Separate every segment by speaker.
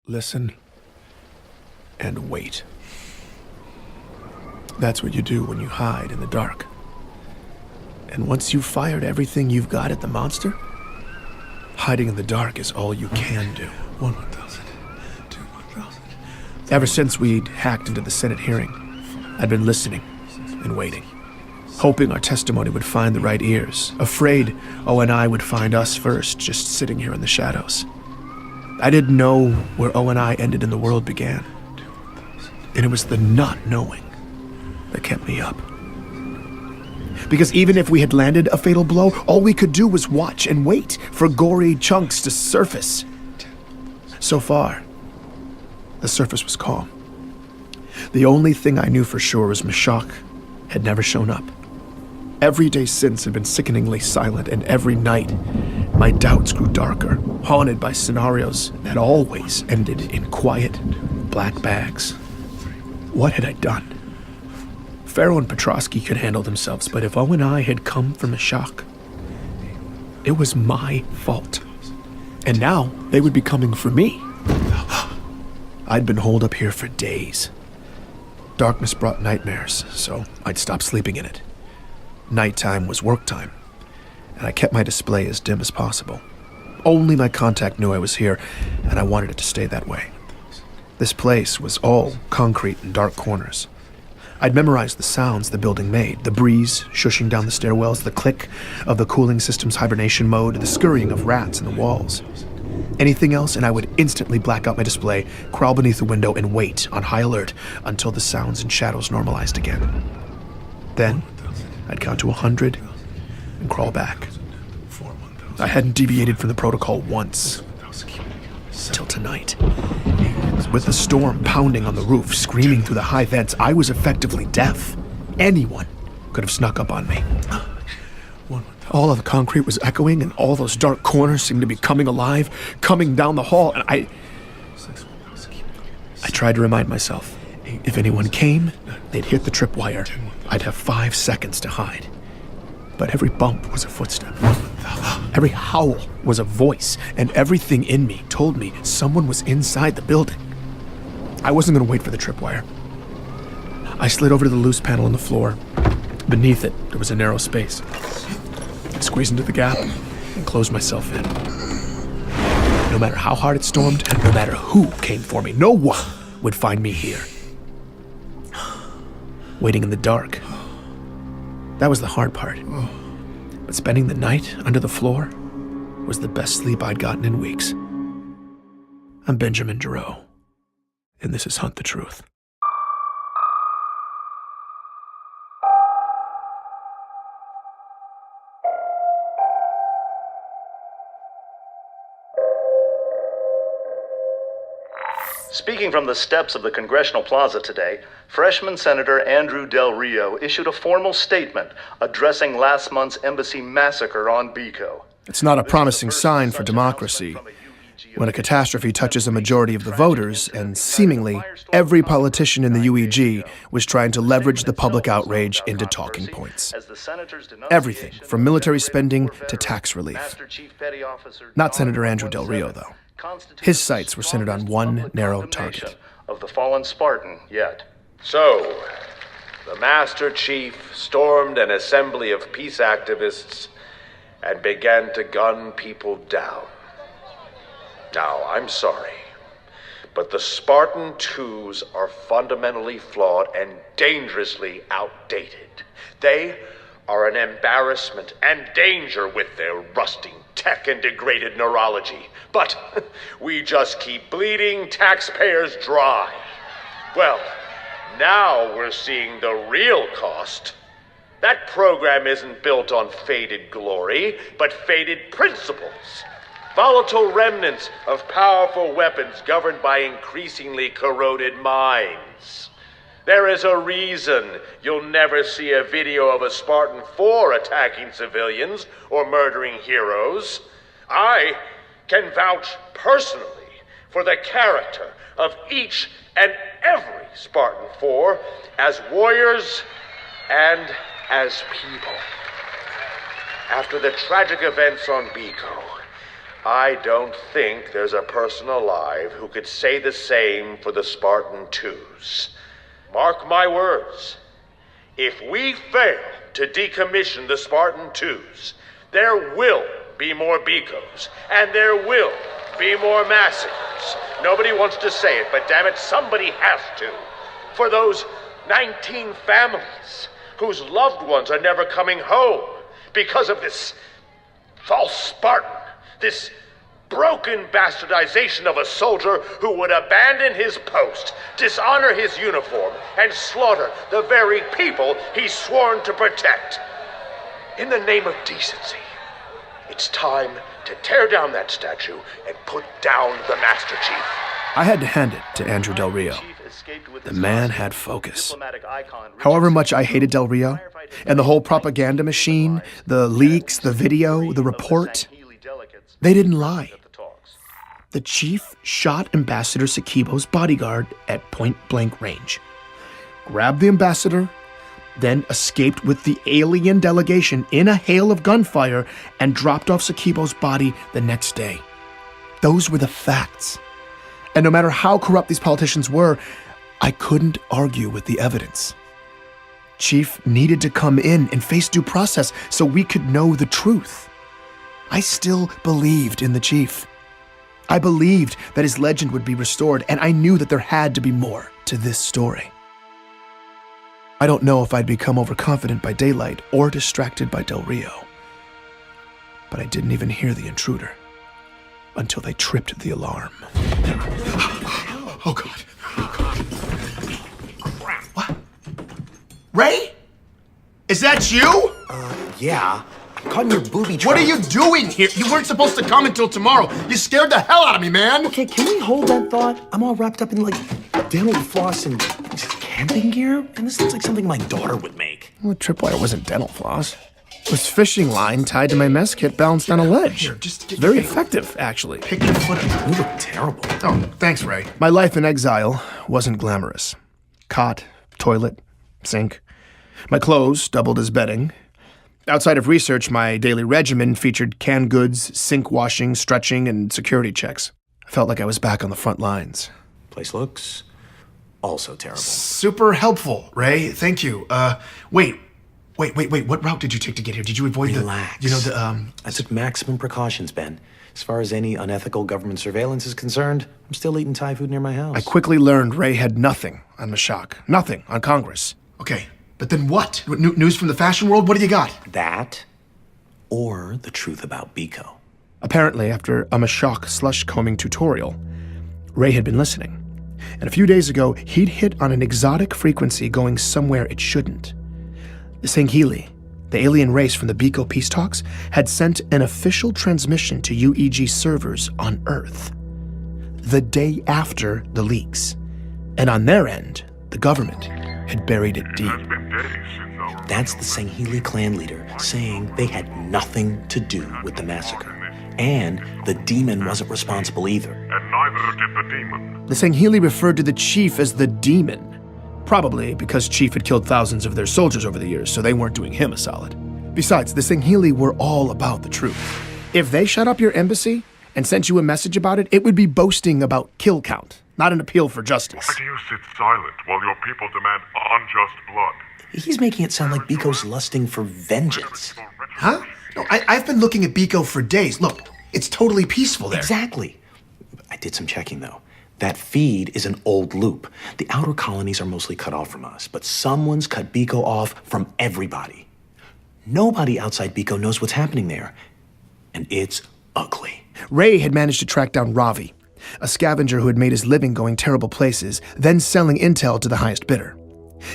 Speaker 1: listen, and wait. That's what you do when you hide in the dark. And once you've fired everything you've got at the monster, hiding in the dark is all you can do.
Speaker 2: 1,000, 2,000.
Speaker 1: Ever since we'd hacked into the Senate hearing, I'd been listening and waiting, hoping our testimony would find the right ears, afraid O&I would find us first, just sitting here in the shadows. I didn't know where O&I ended and the world began. And it was the not knowing that kept me up. Because even if we had landed a fatal blow, all we could do was watch and wait for gory chunks to surface. So far, the surface was calm. The only thing I knew for sure was Mashak had never shown up. Every day since had been sickeningly silent, and every night, my doubts grew darker, haunted by scenarios that always ended in quiet, black bags. What had I done? Pharaoh and Petrosky could handle themselves, but if O&I had come from Mashak, it was my fault. And now, they would be coming for me. I'd been holed up here for days. Darkness brought nightmares, so I'd stop sleeping in it. Nighttime was work time, and I kept my display as dim as possible. Only my contact knew I was here, and I wanted it to stay that way. This place was all concrete and dark corners. I'd memorized the sounds the building made, the breeze shushing down the stairwells, the click of the cooling system's hibernation mode, the scurrying of rats in the walls. Anything else, and I would instantly black out my display, crawl beneath the window, and wait on high alert until the sounds and shadows normalized again. Then, I'd count to 100 and crawl back. I hadn't deviated from the protocol once. Till tonight. With the storm pounding on the roof, screaming through the high vents, I was effectively deaf. Anyone could have snuck up on me. All of the concrete was echoing, and all those dark corners seemed to be coming alive, coming down the hall, and I tried to remind myself, if anyone came, they'd hit the tripwire. I'd have 5 seconds to hide. But every bump was a footstep. Every howl was a voice, and everything in me told me someone was inside the building. I wasn't going to wait for the tripwire. I slid over to the loose panel on the floor. Beneath it, there was a narrow space. I squeezed into the gap and closed myself in. No matter how hard it stormed, and no matter who came for me, no one would find me here. Waiting in the dark. That was the hard part. But spending the night under the floor was the best sleep I'd gotten in weeks. I'm Benjamin Giroux, and this is Hunt the Truth.
Speaker 3: Speaking from the steps of the Congressional Plaza today, freshman Senator Andrew Del Rio issued a formal statement addressing last month's embassy massacre on Biko.
Speaker 1: It's not a promising sign for democracy when a catastrophe touches a majority of the voters, and seemingly every politician in the UEG was trying to leverage the public outrage into talking points. Everything from military spending to tax relief. Not Senator Andrew Del Rio, though. His sights were centered on one narrow target.
Speaker 3: Of the fallen Spartan yet.
Speaker 4: So, the Master Chief stormed an assembly of peace activists and began to gun people down. Now, I'm sorry, but the Spartan 2s are fundamentally flawed and dangerously outdated. They are an embarrassment and danger with their rusting tech and degraded neurology. But we just keep bleeding taxpayers dry. Well, now we're seeing the real cost. That program isn't built on faded glory, but faded principles. Volatile remnants of powerful weapons governed by increasingly corroded minds. There is a reason you'll never see a video of a Spartan 4 attacking civilians or murdering heroes. I can vouch personally for the character of each and every Spartan 4 as warriors and as people. After the tragic events on Biko, I don't think there's a person alive who could say the same for the Spartan 2s. Mark my words. If we fail to decommission the Spartan 2s, there will be more Bikos, and there will be more massacres. Nobody wants to say it, but damn it, somebody has to. For those 19 families whose loved ones are never coming home because of this false Spartan, this broken bastardization of a soldier who would abandon his post, dishonor his uniform, and slaughter the very people he's sworn to protect. In the name of decency, it's time to tear down that statue and put down the Master Chief.
Speaker 1: I had to hand it to Andrew Del Rio. The man had focus. However much I hated Del Rio, and the whole propaganda machine, the leaks, the video, the report, they didn't lie. The chief shot Ambassador Sakibo's bodyguard at point-blank range, grabbed the ambassador, then escaped with the alien delegation in a hail of gunfire and dropped off Sakibo's body the next day. Those were the facts. And no matter how corrupt these politicians were, I couldn't argue with the evidence. Chief needed to come in and face due process so we could know the truth. I still believed in the chief. I believed that his legend would be restored, and I knew that there had to be more to this story. I don't know if I'd become overconfident by daylight or distracted by Del Rio, but I didn't even hear the intruder until they tripped the alarm.
Speaker 2: Oh, God. Oh, God.
Speaker 1: Crap. What? Ray? Is that you?
Speaker 5: Yeah. Caught in your booby trap.
Speaker 1: What are you doing here? You weren't supposed to come until tomorrow. You scared the hell out of me, man.
Speaker 5: Okay, can we hold that thought? I'm all wrapped up in, dental floss and camping gear, and this looks like something my daughter would make.
Speaker 1: Well, tripwire wasn't dental floss. It was fishing line tied to my mess kit balanced on a ledge.
Speaker 2: Here, just get
Speaker 1: Very
Speaker 2: your-
Speaker 1: effective, actually.
Speaker 2: Pick your foot up.
Speaker 5: You look terrible.
Speaker 2: Oh, thanks, Ray.
Speaker 1: My life in exile wasn't glamorous. Cot, toilet, sink. My clothes doubled as bedding. Outside of research, my daily regimen featured canned goods, sink washing, stretching, and security checks. I felt like I was back on the front lines.
Speaker 5: Place looks also terrible.
Speaker 2: Super helpful, Ray. Thank you. Wait. What route did you take to get here? Did you avoid
Speaker 5: Relax. I took maximum precautions, Ben. As far as any unethical government surveillance is concerned, I'm still eating Thai food near my house.
Speaker 1: I quickly learned Ray had nothing on Mashak, nothing on Congress.
Speaker 2: Okay, but then what? News from the fashion world? What do you got?
Speaker 5: That, or the truth about Biko.
Speaker 1: Apparently, after a Mashak slush combing tutorial, Ray had been listening. And a few days ago, he'd hit on an exotic frequency going somewhere it shouldn't. The Sanghili, the alien race from the Biko peace talks, had sent an official transmission to UEG servers on Earth the day after the leaks. And on their end, the government had buried it deep.
Speaker 5: That's the Sanghili clan leader saying they had nothing to do with the massacre. And the demon wasn't responsible either.
Speaker 6: And neither did the demon.
Speaker 1: The Sanghili referred to the chief as the demon. Probably because Chief had killed thousands of their soldiers over the years, so they weren't doing him a solid. Besides, the Sanghili were all about the truth. If they shut up your embassy and sent you a message about it, it would be boasting about kill count, not an appeal for justice.
Speaker 6: Why do you sit silent while your people demand unjust blood?
Speaker 5: He's making it sound like Biko's lusting for vengeance.
Speaker 2: Huh? No, I've been looking at Biko for days. Look, it's totally peaceful there.
Speaker 5: Exactly. I did some checking, though. That feed is an old loop. The Outer Colonies are mostly cut off from us, but someone's cut Biko off from everybody. Nobody outside Biko knows what's happening there, and it's ugly.
Speaker 1: Ray had managed to track down Ravi, a scavenger who had made his living going terrible places, then selling intel to the highest bidder.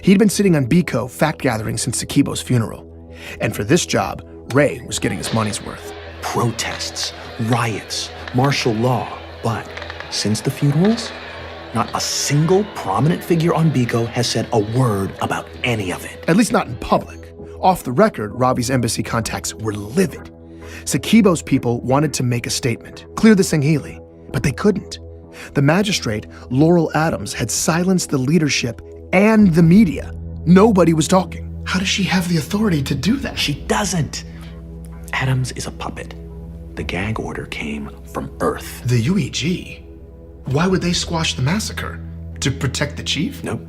Speaker 1: He'd been sitting on Biko fact-gathering since Sakibo's funeral. And for this job, Ray was getting his money's worth.
Speaker 5: Protests, riots, martial law, but since the funerals, not a single prominent figure on Biko has said a word about any of it.
Speaker 1: At least not in public. Off the record, Ravi's embassy contacts were livid. Sakibo's people wanted to make a statement, clear the Sanghili, but they couldn't. The magistrate, Laurel Adams, had silenced the leadership and the media. Nobody was talking.
Speaker 2: How does she have the authority to do that?
Speaker 5: She doesn't. Adams is a puppet. The gag order came from Earth.
Speaker 2: The UEG? Why would they squash the massacre? To protect the chief?
Speaker 5: Nope.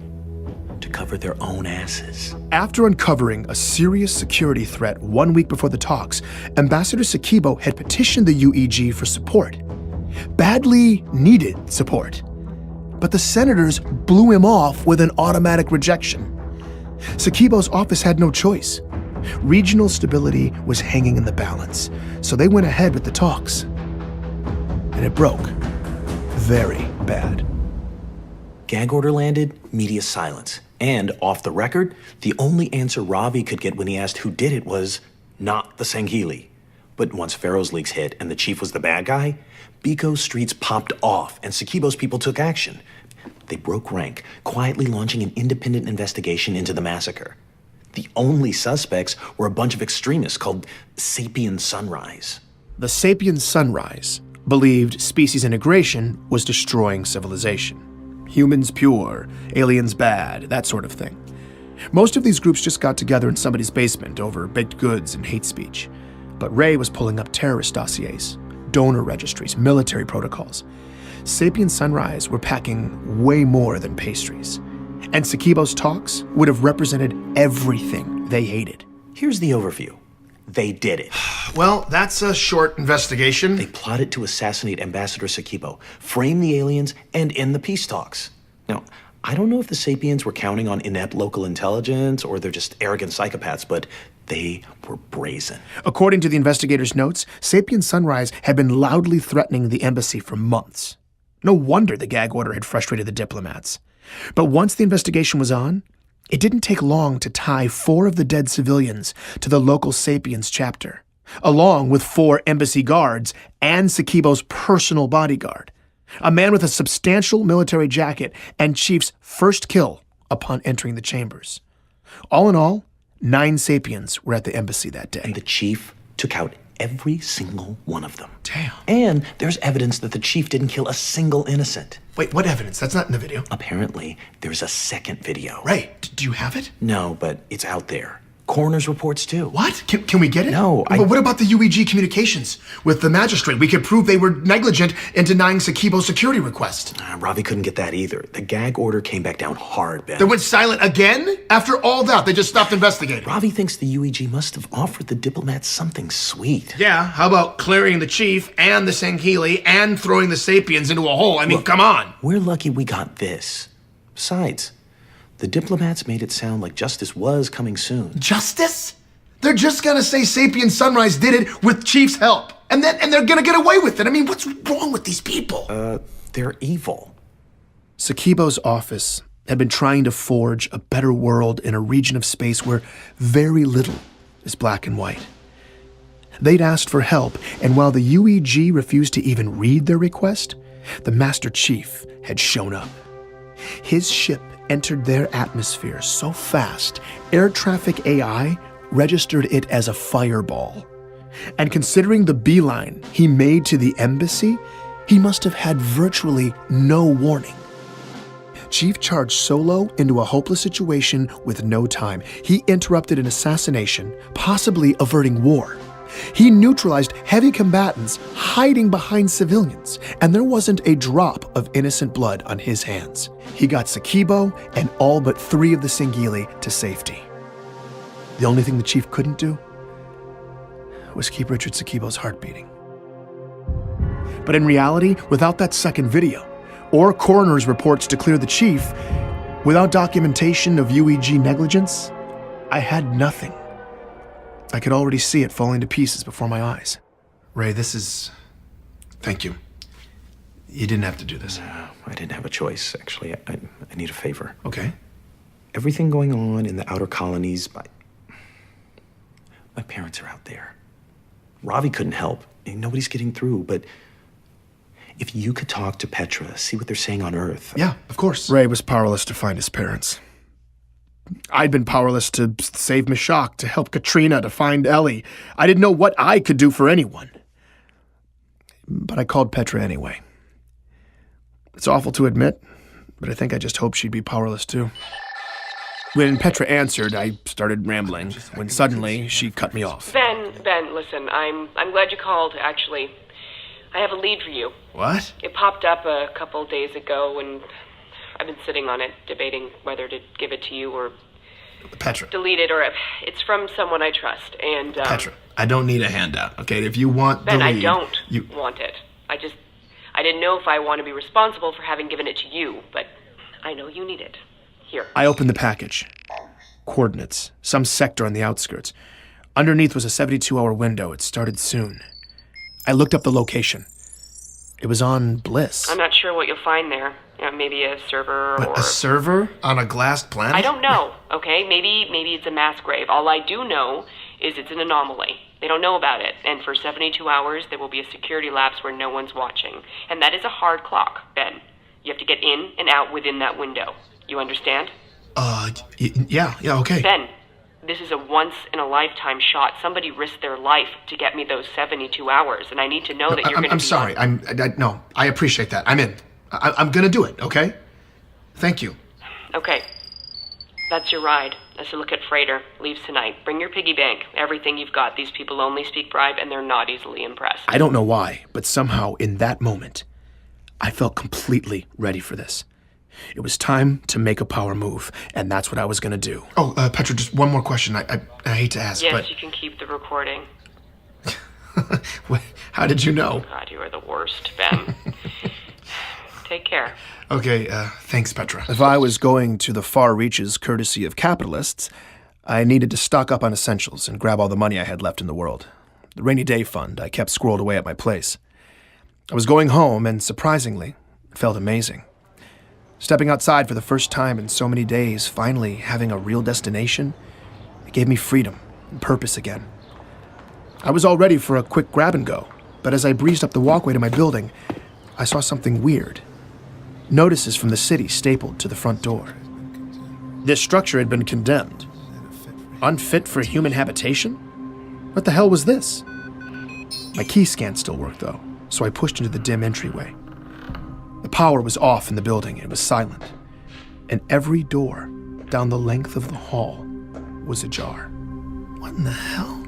Speaker 5: To cover their own asses.
Speaker 1: After uncovering a serious security threat 1 week before the talks, Ambassador Sakibo had petitioned the UEG for support. Badly needed support. But the senators blew him off with an automatic rejection. Sakibo's office had no choice. Regional stability was hanging in the balance, so they went ahead with the talks. And it broke. Very bad.
Speaker 5: Gag order landed, media silence. And off the record, the only answer Ravi could get when he asked who did it was not the Sangheili. But once Pharaoh's leaks hit and the chief was the bad guy, Biko's streets popped off and Sakibo's people took action. They broke rank, quietly launching an independent investigation into the massacre. The only suspects were a bunch of extremists called Sapien Sunrise.
Speaker 1: The Sapien Sunrise believed species integration was destroying civilization. Humans pure, aliens bad, that sort of thing. Most of these groups just got together in somebody's basement over baked goods and hate speech. But Ray was pulling up terrorist dossiers, donor registries, military protocols. Sapien Sunrise were packing way more than pastries. And Sakibo's talks would have represented everything they hated.
Speaker 5: Here's the overview. They did it.
Speaker 2: Well, that's a short investigation.
Speaker 5: They plotted to assassinate Ambassador Sakibo, frame the aliens, and end the peace talks. Now, I don't know if the Sapiens were counting on inept local intelligence or they're just arrogant psychopaths, but they were brazen.
Speaker 1: According to the investigators' notes, Sapien Sunrise had been loudly threatening the embassy for months. No wonder the gag order had frustrated the diplomats. But once the investigation was on, it didn't take long to tie 4 of the dead civilians to the local Sapiens chapter, along with 4 embassy guards and Sakibo's personal bodyguard, a man with a substantial military jacket and Chief's first kill upon entering the chambers. All in all, 9 Sapiens were at the embassy that day.
Speaker 5: And the chief took out every single one of them.
Speaker 2: Damn.
Speaker 5: And there's evidence that the chief didn't kill a single innocent.
Speaker 2: Wait, what evidence? That's not in the video.
Speaker 5: Apparently, there's a second video.
Speaker 2: Ray, do you have it?
Speaker 5: No, but it's out there. Coroner's reports, too.
Speaker 2: What? Can we get it?
Speaker 5: No,
Speaker 2: But what about the UEG communications with the magistrate? We could prove they were negligent in denying Sakibo's security request.
Speaker 5: Ravi couldn't get that either. The gag order came back down hard, Ben.
Speaker 2: They went silent again? After all that, they just stopped investigating.
Speaker 5: Ravi thinks the UEG must have offered the diplomats something sweet.
Speaker 2: Yeah, how about clearing the chief and the Sangheili and throwing the Sapiens into a hole? I mean, come on.
Speaker 5: We're lucky we got this. Besides, the diplomats made it sound like justice was coming soon.
Speaker 2: Justice? They're just gonna say Sapien Sunrise did it with Chief's help. And they're gonna get away with it. I mean, what's wrong with these people?
Speaker 5: They're evil.
Speaker 1: Sakibo's office had been trying to forge a better world in a region of space where very little is black and white. They'd asked for help, and while the UEG refused to even read their request, the Master Chief had shown up. His ship entered their atmosphere so fast, air traffic AI registered it as a fireball. And considering the beeline he made to the embassy, he must have had virtually no warning. Chief charged solo into a hopeless situation with no time. He interrupted an assassination, possibly averting war. He neutralized heavy combatants hiding behind civilians, and there wasn't a drop of innocent blood on his hands. He got Sakibo and all but 3 of the Sangheili to safety. The only thing the chief couldn't do was keep Richard Sakibo's heart beating. But in reality, without that second video, or coroner's reports to clear the chief, without documentation of UEG negligence, I had nothing. I could already see it falling to pieces before my eyes.
Speaker 2: Ray, thank you. You didn't have to do this.
Speaker 5: I didn't have a choice, actually. I need a favor.
Speaker 2: Okay.
Speaker 5: Everything going on in the Outer Colonies, my parents are out there. Ravi couldn't help. Nobody's getting through, but if you could talk to Petra, see what they're saying on Earth.
Speaker 2: Yeah, of course.
Speaker 1: Ray was powerless to find his parents. I'd been powerless to save Mishak, to help Katrina, to find Ellie. I didn't know what I could do for anyone. But I called Petra anyway. It's awful to admit, but I think I just hoped she'd be powerless too. When Petra answered, I started rambling, when suddenly she cut me off.
Speaker 7: Ben, listen, I'm glad you called, actually. I have a lead for you.
Speaker 2: What?
Speaker 7: It popped up a couple days ago, and I've been sitting on it, debating whether to give it to you or
Speaker 2: Petra.
Speaker 7: delete it, or it's from someone I trust, and
Speaker 2: Petra, I don't need a handout, okay? If you want
Speaker 7: Ben,
Speaker 2: the lead,
Speaker 7: I don't want it. I didn't know if I want to be responsible for having given it to you, but I know you need it. Here.
Speaker 1: I opened the package. Coordinates. Some sector on the outskirts. Underneath was a 72-hour window. It started soon. I looked up the location. It was on Bliss.
Speaker 7: I'm not sure what you'll find there. Maybe a server or...
Speaker 2: A server on a glassed planet?
Speaker 7: I don't know, okay? Maybe it's a mass grave. All I do know is it's an anomaly. They don't know about it. And for 72 hours, there will be a security lapse where no one's watching. And that is a hard clock, Ben. You have to get in and out within that window. You understand?
Speaker 2: Yeah, okay.
Speaker 7: Ben, this is a once-in-a-lifetime shot. Somebody risked their life to get me those 72 hours, and I need to know that you're going to be...
Speaker 2: I'm sorry. No, I appreciate that. I'm in. I'm gonna do it, okay? Thank you.
Speaker 7: Okay. That's your ride. That's a look at Freighter. Leaves tonight. Bring your piggy bank. Everything you've got. These people only speak bribe, and they're not easily impressed.
Speaker 1: I don't know why, but somehow in that moment, I felt completely ready for this. It was time to make a power move, and that's what I was gonna do.
Speaker 2: Oh, Petra, just one more question. I hate to ask,
Speaker 7: yes,
Speaker 2: but...
Speaker 7: you can keep the recording.
Speaker 2: How did you know?
Speaker 7: God, you are the worst, Ben. Take care.
Speaker 2: Okay, thanks, Petra.
Speaker 1: If I was going to the far reaches courtesy of capitalists, I needed to stock up on essentials and grab all the money I had left in the world. The rainy day fund I kept squirreled away at my place. I was going home, and surprisingly, it felt amazing. Stepping outside for the first time in so many days, finally having a real destination, it gave me freedom and purpose again. I was all ready for a quick grab and go, but as I breezed up the walkway to my building, I saw something weird. Notices from the city stapled to the front door. This structure had been condemned. Unfit for human habitation? What the hell was this? My key scan still worked, though, so I pushed into the dim entryway. The power was off in the building. It was silent. And every door down the length of the hall was ajar.
Speaker 2: What in the hell?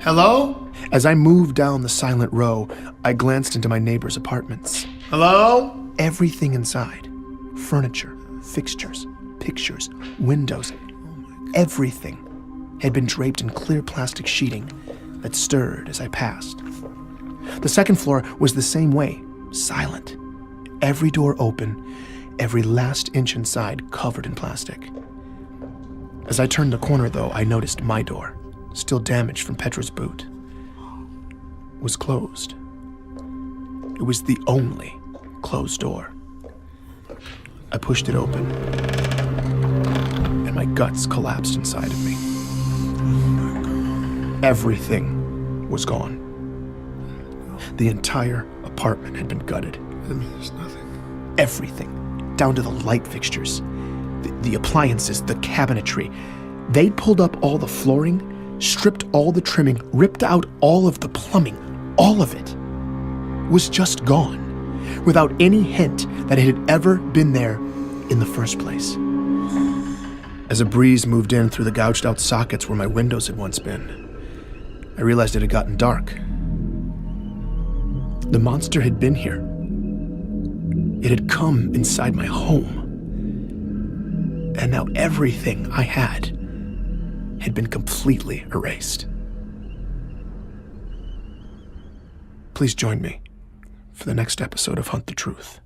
Speaker 2: Hello?
Speaker 1: As I moved down the silent row, I glanced into my neighbor's apartments.
Speaker 2: Hello?
Speaker 1: Everything inside. Furniture, fixtures, pictures, windows. Everything had been draped in clear plastic sheeting that stirred as I passed. The second floor was the same way, silent. Every door open, every last inch inside covered in plastic. As I turned the corner, though, I noticed my door, still damaged from Petra's boot, was closed. It was the only closed door. I pushed it open, and my guts collapsed inside of me. Everything was gone. The entire apartment had been gutted.
Speaker 2: There's nothing.
Speaker 1: Everything, down to the light fixtures, the appliances, the cabinetry. They'd pulled up all the flooring, stripped all the trimming, ripped out all of the plumbing. All of it was just gone, without any hint that it had ever been there in the first place. As a breeze moved in through the gouged out sockets where my windows had once been, I realized it had gotten dark. The monster had been here. It had come inside my home. And now everything I had been completely erased. Please join me for the next episode of Hunt the Truth.